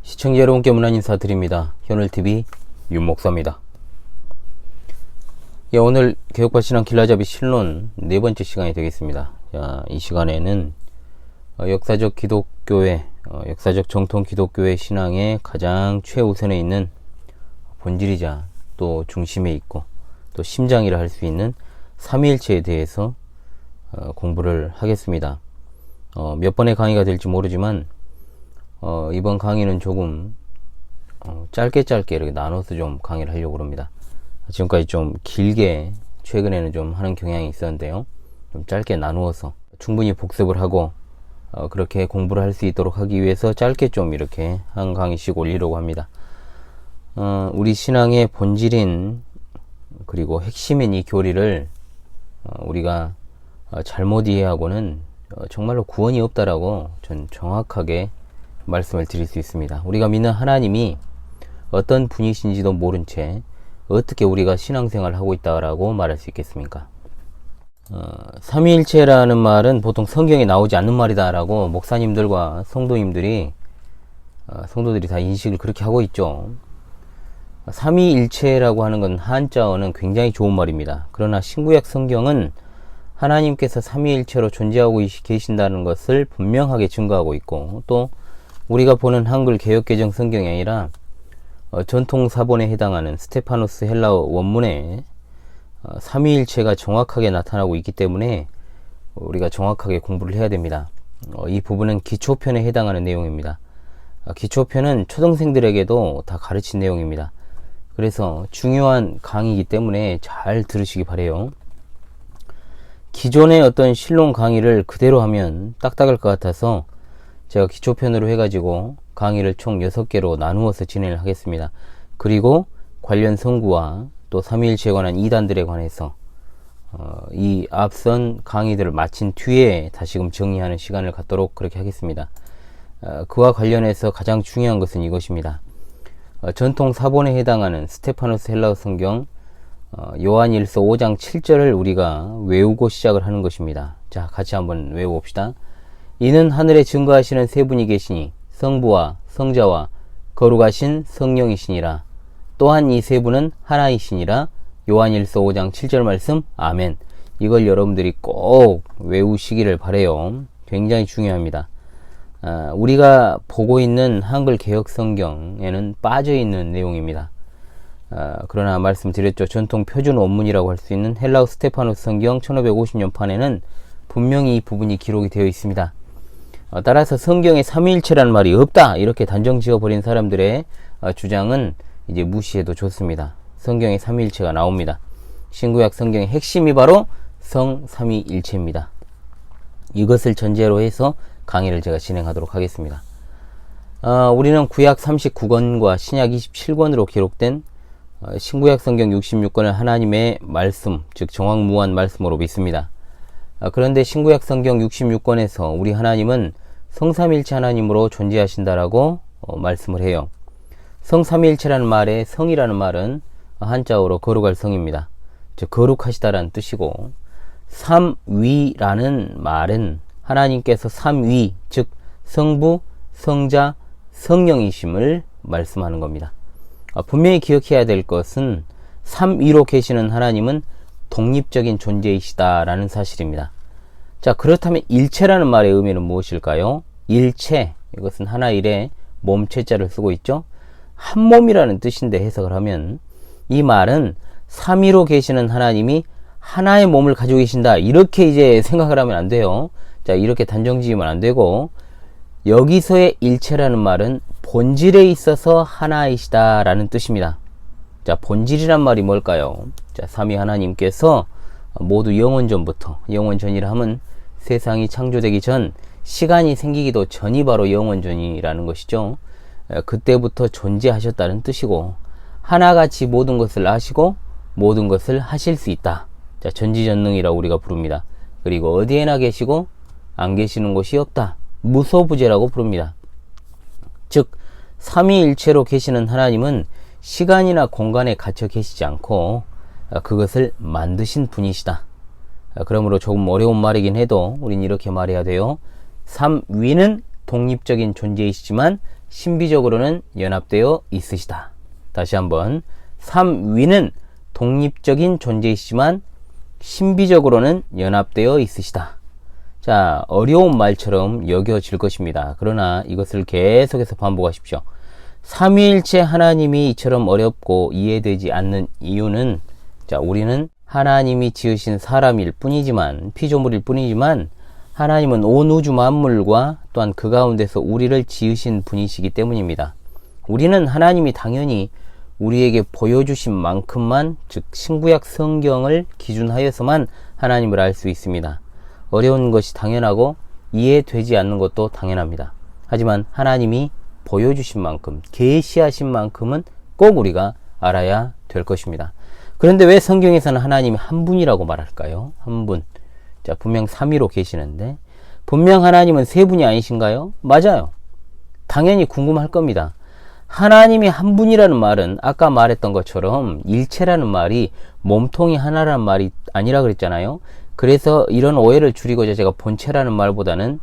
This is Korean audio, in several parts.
시청자 여러분께 문안 인사드립니다. 현울TV 윤목사입니다. 오늘 개혁파 신앙 길라잡이 신론 네 번째 시간이 되겠습니다. 이 시간에는 역사적 기독교회, 역사적 정통 기독교회 신앙의 가장 최우선에 있는 본질이자 또 중심에 있고 또 심장이라 할 수 있는 삼위일체에 대해서 공부를 하겠습니다. 몇 번의 강의가 될지 모르지만 이번 강의는 조금 짧게 이렇게 나눠서 좀 강의를 하려고 합니다. 지금까지 좀 길게 최근에는 좀 하는 경향이 있었는데요, 좀 짧게 나누어서 충분히 복습을 하고 그렇게 공부를 할 수 있도록 하기 위해서 짧게 좀 이렇게 한 강의씩 올리려고 합니다. 우리 신앙의 본질인 그리고 핵심인 이 교리를 우리가 잘못 이해하고는 정말로 구원이 없다라고 전 정확하게 말씀을 드릴 수 있습니다. 우리가 믿는 하나님이 어떤 분이신지도 모른 채 어떻게 우리가 신앙생활을 하고 있다라고 말할 수 있겠습니까? 삼위일체라는 말은 보통 성경에 나오지 않는 말이다라고 목사님들과 성도들이 다 인식을 그렇게 하고 있죠. 삼위일체라고 하는 건 한자어는 굉장히 좋은 말입니다. 그러나 신구약 성경은 하나님께서 삼위일체로 존재하고 계신다는 것을 분명하게 증거하고 있고, 또 우리가 보는 한글 개역개정 성경이 아니라 전통 사본에 해당하는 스테파노스 헬라어 원문에 삼위일체가 정확하게 나타나고 있기 때문에 우리가 정확하게 공부를 해야 됩니다. 이 부분은 기초편에 해당하는 내용입니다. 기초편은 초등생들에게도 다 가르친 내용입니다. 그래서 중요한 강의이기 때문에 잘 들으시기 바래요. 기존의 어떤 신론 강의를 그대로 하면 딱딱할 것 같아서 제가 기초편으로 해가지고 강의를 총 6개로 나누어서 진행을 하겠습니다. 그리고 관련 성구와 또 삼위일체에 관한 이단들에 관해서 이 앞선 강의들을 마친 뒤에 다시금 정리하는 시간을 갖도록 그렇게 하겠습니다. 그와 관련해서 가장 중요한 것은 이것입니다. 전통 사본에 해당하는 스테파노스 헬라어 성경 요한일서 5장 7절을 우리가 외우고 시작을 하는 것입니다. 자, 같이 한번 외워봅시다. 이는 하늘에 증거하시는 세 분이 계시니 성부와 성자와 거룩하신 성령이시니라. 또한 이 세 분은 하나이시니라. 요한일서 5장 7절 말씀. 아멘. 이걸 여러분들이 꼭 외우시기를 바라요. 굉장히 중요합니다. 우리가 보고 있는 한글 개역 성경에는 빠져있는 내용입니다. 그러나 말씀드렸죠. 전통 표준 원문이라고 할 수 있는 헬라어 스테파노스 성경 1550년판에는 분명히 이 부분이 기록이 되어 있습니다. 따라서 성경에 삼위일체라는 말이 없다 이렇게 단정 지어버린 사람들의 주장은 이제 무시해도 좋습니다. 성경에 삼위일체가 나옵니다. 신구약 성경의 핵심이 바로 성삼위일체입니다. 이것을 전제로 해서 강의를 제가 진행하도록 하겠습니다. 우리는 구약 39권과 신약 27권으로 기록된 신구약 성경 66권을 하나님의 말씀, 즉 정확무한 말씀으로 믿습니다. 그런데 신구약 성경 66권에서 우리 하나님은 성삼일체 하나님으로 존재하신다라고 말씀을 해요. 성삼일체라는 말의 성이라는 말은 한자어로 거룩할 성입니다. 즉 거룩하시다라는 뜻이고, 삼위라는 말은 하나님께서 삼위, 즉 성부, 성자, 성령이심을 말씀하는 겁니다. 분명히 기억해야 될 것은 삼위로 계시는 하나님은 독립적인 존재이시다라는 사실입니다. 자, 그렇다면 일체라는 말의 의미는 무엇일까요? 일체, 이것은 하나일에 몸체자를 쓰고 있죠. 한 몸이라는 뜻인데 해석을 하면 이 말은 삼위로 계시는 하나님이 하나의 몸을 가지고 계신다 이렇게 이제 생각을 하면 안 돼요. 자, 이렇게 단정 지으면 안 되고, 여기서의 일체라는 말은 본질에 있어서 하나이시다 라는 뜻입니다. 자, 본질이란 말이 뭘까요? 자, 삼위 하나님께서 모두 영원전부터, 영원전이라 하면 세상이 창조되기 전, 시간이 생기기도 전이 바로 영원전이라는 것이죠. 그때부터 존재하셨다는 뜻이고, 하나같이 모든 것을 아시고 모든 것을 하실 수 있다. 자, 전지전능이라고 우리가 부릅니다. 그리고 어디에나 계시고 안 계시는 곳이 없다. 무소부재라고 부릅니다. 즉 삼위일체로 계시는 하나님은 시간이나 공간에 갇혀 계시지 않고 그것을 만드신 분이시다. 그러므로 조금 어려운 말이긴 해도 우린 이렇게 말해야 돼요. 삼위는 독립적인 존재이시지만 신비적으로는 연합되어 있으시다. 다시 한번, 삼위는 독립적인 존재이시지만 신비적으로는 연합되어 있으시다. 자, 어려운 말처럼 여겨질 것입니다. 그러나 이것을 계속해서 반복하십시오. 삼위일체 하나님이 이처럼 어렵고 이해되지 않는 이유는, 자, 우리는 하나님이 지으신 사람일 뿐이지만, 피조물일 뿐이지만, 하나님은 온 우주 만물과 또한 그 가운데서 우리를 지으신 분이시기 때문입니다. 우리는 하나님이 당연히 우리에게 보여주신 만큼만, 즉 신구약 성경을 기준하여서만 하나님을 알 수 있습니다. 어려운 것이 당연하고 이해되지 않는 것도 당연합니다. 하지만 하나님이 보여주신 만큼, 계시하신 만큼은 꼭 우리가 알아야 될 것입니다. 그런데 왜 성경에서는 하나님이 한 분이라고 말할까요? 한 분. 자, 분명 삼위로 계시는데 분명 하나님은 세 분이 아니신가요? 맞아요. 당연히 궁금할 겁니다. 하나님이 한 분이라는 말은 아까 말했던 것처럼 일체라는 말이 몸통이 하나라는 말이 아니라 그랬잖아요. 그래서 이런 오해를 줄이고자 제가 본체라는 말보다는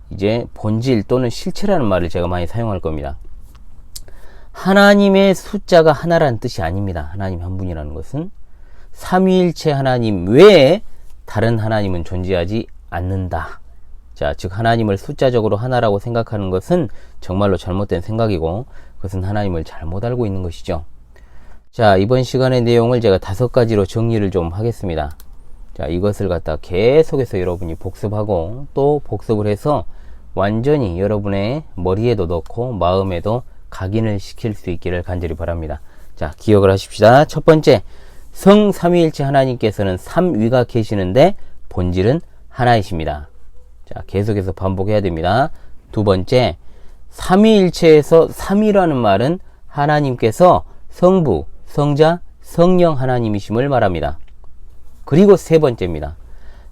이제 본질 또는 실체라는 말을 제가 많이 사용할 겁니다. 하나님의 숫자가 하나라는 뜻이 아닙니다. 하나님 한 분이라는 것은 삼위일체 하나님 외에 다른 하나님은 존재하지 않는다. 자, 즉 하나님을 숫자적으로 하나라고 생각하는 것은 정말로 잘못된 생각이고, 그것은 하나님을 잘못 알고 있는 것이죠. 자, 이번 시간의 내용을 제가 5가지로 정리를 좀 하겠습니다. 자, 이것을 갖다 계속해서 여러분이 복습하고 또 복습을 해서 완전히 여러분의 머리에도 넣고 마음에도 각인을 시킬 수 있기를 간절히 바랍니다. 자, 기억을 하십시다. 첫 번째, 성삼위일체 하나님께서는 삼위가 계시는데 본질은 하나이십니다. 자, 계속해서 반복해야 됩니다. 두 번째, 삼위일체에서 삼위라는 말은 하나님께서 성부, 성자, 성령 하나님이심을 말합니다. 그리고 세 번째입니다.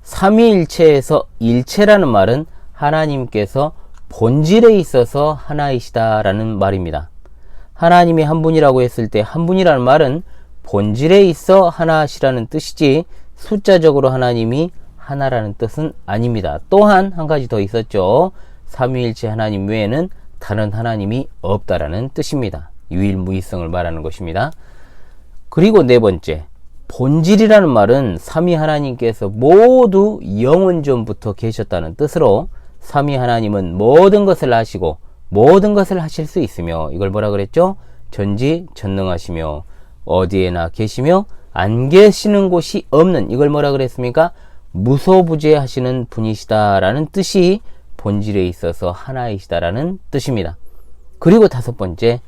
삼위일체에서 일체라는 말은 하나님께서 본질에 있어서 하나이시다라는 말입니다. 하나님이 한 분이라고 했을 때 한 분이라는 말은 본질에 있어 하나시라는 뜻이지 숫자적으로 하나님이 하나라는 뜻은 아닙니다. 또한 한 가지 더 있었죠. 삼위일체 하나님 외에는 다른 하나님이 없다라는 뜻입니다. 유일무이성을 말하는 것입니다. 그리고 네 번째, 본질이라는 말은 삼위 하나님께서 모두 영원 전부터 계셨다는 뜻으로 삼위 하나님은 모든 것을 하시고 모든 것을 하실 수 있으며, 이걸 뭐라 그랬죠? 전지전능하시며 어디에나 계시며 안 계시는 곳이 없는, 이걸 뭐라 그랬습니까? 무소부재하시는 분이시다라는 뜻이 본질에 있어서 하나이시다라는 뜻입니다. 그리고 다섯 번째,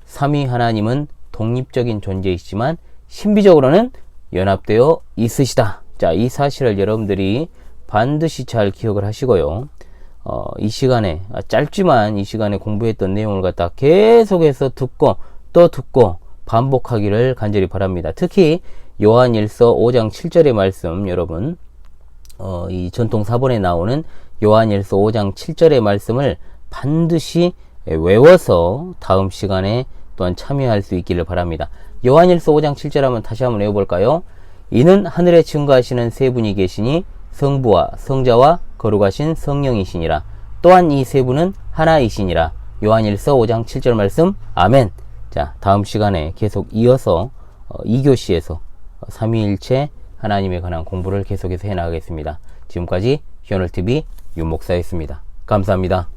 삼위 하나님은 독립적인 존재이시지만 신비적으로는 연합되어 있으시다. 자, 이 사실을 여러분들이 반드시 잘 기억을 하시고요. 이 시간에, 짧지만 이 시간에 공부했던 내용을 갖다 계속해서 듣고 또 듣고 반복하기를 간절히 바랍니다. 특히 요한일서 5장 7절의 말씀, 여러분, 이 전통 4번에 나오는 요한일서 5장 7절의 말씀을 반드시 외워서 다음 시간에 또한 참여할 수 있기를 바랍니다. 요한일서 5장 7절 한번 다시 한번 외워볼까요? 이는 하늘에 증거하시는 세 분이 계시니 성부와 성자와 거룩하신 성령이시니라. 또한 이 세 분은 하나이시니라. 요한일서 5장 7절 말씀. 아멘. 자, 다음 시간에 계속 이어서 2교시에서 삼위일체 하나님에 관한 공부를 계속해서 해나가겠습니다. 지금까지 히어널TV 윤목사였습니다. 감사합니다.